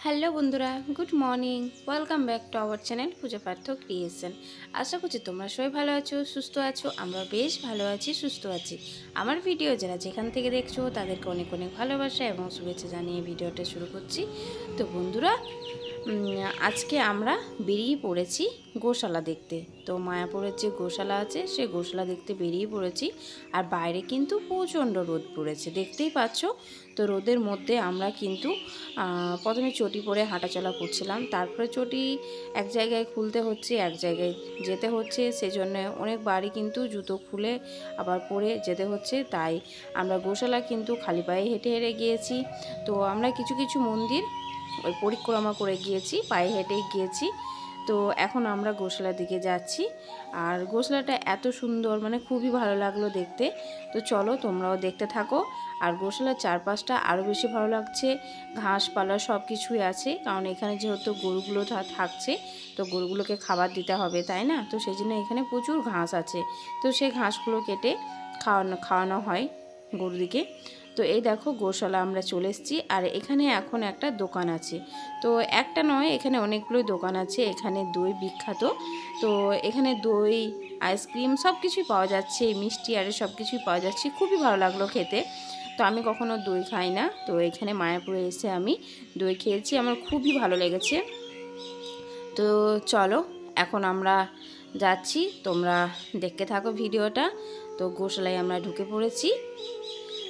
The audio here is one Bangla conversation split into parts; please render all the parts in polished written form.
হ্যালো বন্ধুরা, good morning. Welcome back to our channel Puja Partha creation. আশা করছি তোমরা সবাই ভালো আছো, সুস্থ আছো। আমরা বেশ ভালো আছি, সুস্থ আছি। আমার ভিডিও যারা যেখান থেকে দেখছো তাদেরকে অনেক অনেক ভালোবাসা এবং শুভেচ্ছা জানিয়ে ভিডিওটা শুরু করছি। তো বন্ধুরা, আজকে আমরা বেরিয়ে পড়েছি গোশালা দেখতে। তো মায়াপুরের যে গোশালা আছে সে গোশালা দেখতে বেরিয়ে পড়েছি। আর বাইরে কিন্তু প্রচণ্ড রোদ পড়েছে, দেখতেই পাচ্ছ। তো রোদের মধ্যে আমরা কিন্তু প্রথমে চটি পরে হাঁটাচলা করছিলাম, তারপরে চটি এক জায়গায় খুলতে হচ্ছে, এক জায়গায় যেতে হচ্ছে, সেজন্য অনেকবারই কিন্তু জুতো খুলে আবার পরে যেতে হচ্ছে। তাই আমরা গোশালা কিন্তু খালি পায়ে হেঁটে হেঁটে গিয়েছি। তো আমরা কিছু কিছু মন্দির ওই পরিক্রমা করে গিয়েছি, পায়ে হেঁটেই গিয়েছি। তো এখন আমরা গোশালার দিকে যাচ্ছি। আর গোশালাটা এত সুন্দর, মানে খুবই ভালো লাগলো দেখতে। তো চলো তোমরাও দেখতে থাকো। আর গোশালার চারপাশটা আরও বেশি ভালো লাগছে, ঘাসপালা সব কিছুই আছে, কারণ এখানে যেহেতু গরুগুলো থাকছে, তো গরুগুলোকে খাবার দিতে হবে, তাই না? তো সেই জন্য এখানে প্রচুর ঘাস আছে। তো সেই ঘাসগুলো কেটে খাওয়ানো হয় গরুদিকে। তো এই দেখো গোশালা আমরা চলে এসেছি। আর এখানে এখন একটা দোকান আছে। তো একটা নয়, এখানে অনেকগুলোই দোকান আছে। এখানে দই বিখ্যাত। তো এখানে দই, আইসক্রিম সব কিছুই পাওয়া যাচ্ছে, মিষ্টি আরে সব কিছুই পাওয়া যাচ্ছে। খুবই ভালো লাগলো খেতে। তো আমি কখনো দই খাই না, তো এখানে মায়াপুরে এসে আমি দই খেয়েছি, আমার খুবই ভালো লেগেছে। তো চলো এখন আমরা যাচ্ছি, তোমরা দেখতে থাকো ভিডিওটা। তো গোশালায় আমরা ঢুকে পড়েছি।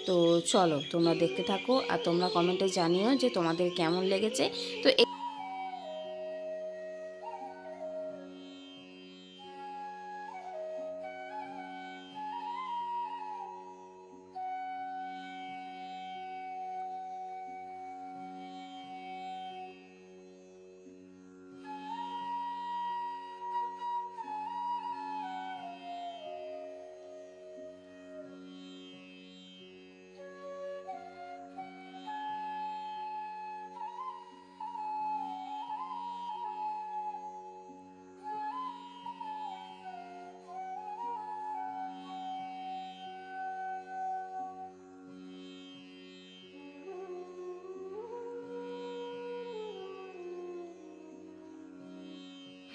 তো চলো তোমরা দেখতে থাকো, আর তোমরা কমেন্টে জানিও যে তোমাদের কেমন লেগেছে। তো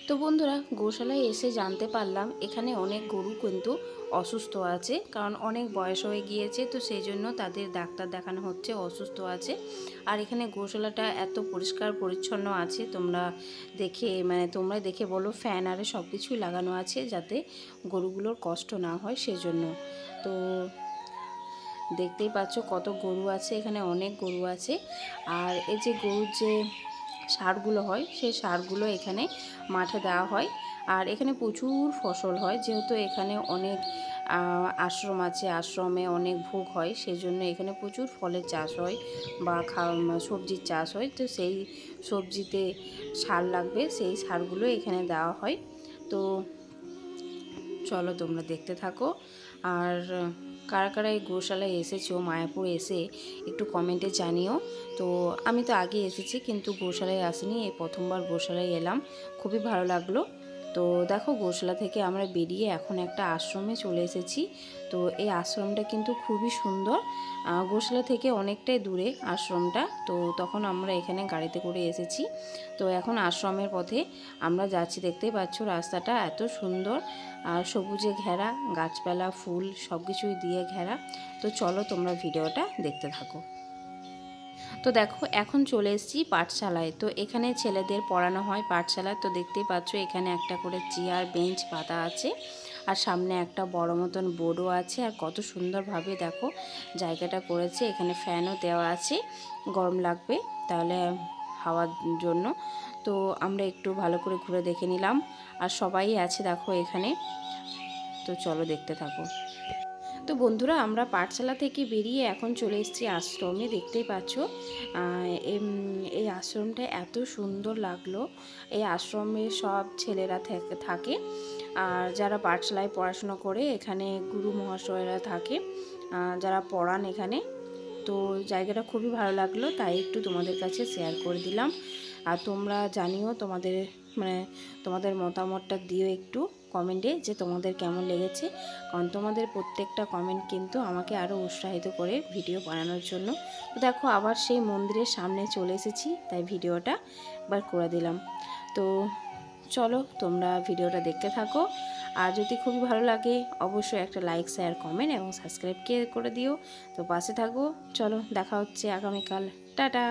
তো বন্ধুরা, গোশালায় এসে জানতে পারলাম এখানে অনেক গরু কিন্তু অসুস্থ আছে, কারণ অনেক বয়স হয়ে গিয়েছে। তো সেই জন্য তাদের ডাক্তার দেখানো হচ্ছে, অসুস্থ আছে। আর এখানে গোশালাটা এত পরিষ্কার পরিচ্ছন্ন আছে, তোমরা দেখে বলো, ফ্যান আরে সব কিছুই লাগানো আছে যাতে গরুগুলোর কষ্ট না হয় সেজন্য। তো দেখতেই পাচ্ছ কত গরু আছে, এখানে অনেক গরু আছে। আর এই যে গরুর যে সারগুলো হয়, সেই সারগুলো এখানে মাঠে দেওয়া হয়। আর এখানে প্রচুর ফসল হয়, যেহেতু এখানে অনেক আশ্রম আছে, আশ্রমে অনেক ভোগ হয়, সেজন্য এখানে প্রচুর ফলের চাষ হয় বা সবজির চাষ হয়। তো সেই সবজিতে সার লাগবে, সেই সারগুলো এখানে দেওয়া হয়। তো চলো তোমরা দেখতে থাকো। আর কারা কারা এই গোশালায় এসেছো, মায়াপুর এসে একটু কমেন্টে জানিও। তো আমি তো আগে এসেছি, কিন্তু গোশালায় আসিনি, এই প্রথমবার গোশালায় এলাম, খুবই ভালো লাগলো। তো দেখো গোশালা থেকে আমরা বেরিয়ে এখন একটা আশ্রমে চলে এসেছি। তো এই আশ্রমটা কিন্তু খুবই সুন্দর, গোশালা থেকে অনেকটাই দূরে আশ্রমটা। তো তখন আমরা এখানে গাড়িতে করে এসেছি। তো এখন আশ্রমের পথে আমরা যাচ্ছি, দেখতেই পাচ্ছ রাস্তাটা এত সুন্দর, আর সবুজে ঘেরা, গাছপালা ফুল সব কিছুই দিয়ে ঘেরা। তো চলো তোমরা ভিডিওটা দেখতে থাকো। তো দেখো এখন চলে এসেছি পাঠশালায়। তো এখানে ছেলেদের পড়ানো হয় পাঠশালায়। তো দেখতেই পাচ্ছ এখানে একটা করে চেয়ার বেঞ্চ পাতা আছে, আর সামনে একটা বড় মতন বোর্ডও আছে। আর কত সুন্দরভাবে দেখো জায়গাটা করেছে, এখানে ফ্যানও দেওয়া আছে, গরম লাগবে তাহলে হাওয়ার জন্য। তো আমরা একটু ভালো করে ঘুরে দেখে নিলাম, আর সবাই আছে দেখো এখানে। তো চলো দেখতে থাকো। তো বন্ধুরা, আমরা পাঠশালা থেকে বেরিয়ে এখন চলে এসেছি আশ্রমে, দেখতেই পাচ্ছ। এই আশ্রমটা এত সুন্দর লাগলো। এই আশ্রমে সব ছেলেরা থাকে, আর যারা পাঠশালায় পড়াশুনো করে, এখানে গুরু মহাশয়রা থাকে, যারা পড়ান এখানে। তো জায়গাটা খুবই ভালো লাগলো, তাই একটু তোমাদের কাছে শেয়ার করে দিলাম। আর তোমরা জানিও তোমাদের, তোমাদের মতামতটা দিও একটু। কমেন্টে যে তোমাদের কেমন লেগেছে, কারণ তোমাদের প্রত্যেকটা কমেন্ট কিন্তু আমাকে আরও উৎসাহিত করে ভিডিও বানানোর জন্য। তো দেখো আবার সেই মন্দিরের সামনে চলে এসেছি, তাই ভিডিওটা একবার করে দিলাম। তো চলো তোমরা ভিডিওটা দেখতে থাকো, আর যদি খুবই ভালো লাগে অবশ্যই একটা লাইক, শেয়ার, কমেন্ট এবং সাবস্ক্রাইব করে দিও। তো পাশে থাকো। চলো দেখা হচ্ছে আগামীকাল। টাটা।